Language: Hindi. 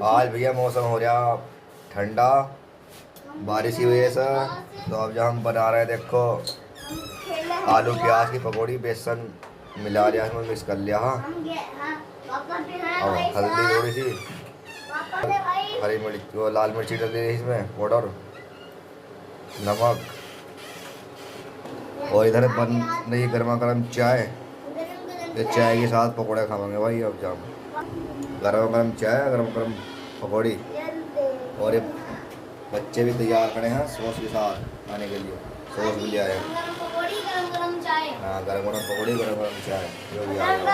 आज भैया मौसम हो रहा ठंडा बारिश की वजह से। तो अब जो हम बना रहे हैं देखो, आलू प्याज की पकौड़ी, बेसन मिला लिया इसमें, मिक्स कर लिया। हाँ, और हल्दी थोड़ी सी, हरी मिर्च, वो लाल मिर्ची डाल दी इसमें पाउडर, नमक, और इधर बन रही गर्मा गर्म चाय। ये चाय के साथ पकौड़े खाएंगे भाई। अब जाम गर्मा गर्म चाय, गर्मा गर्म पकौड़ी, और ये बच्चे भी तैयार खड़े हैं सॉस के साथ खाने के लिए। सॉस भी ले आए हैं। हाँ, गर्म गर्म पकौड़ी, गर्म गर्म चाय, जो भी आएगा।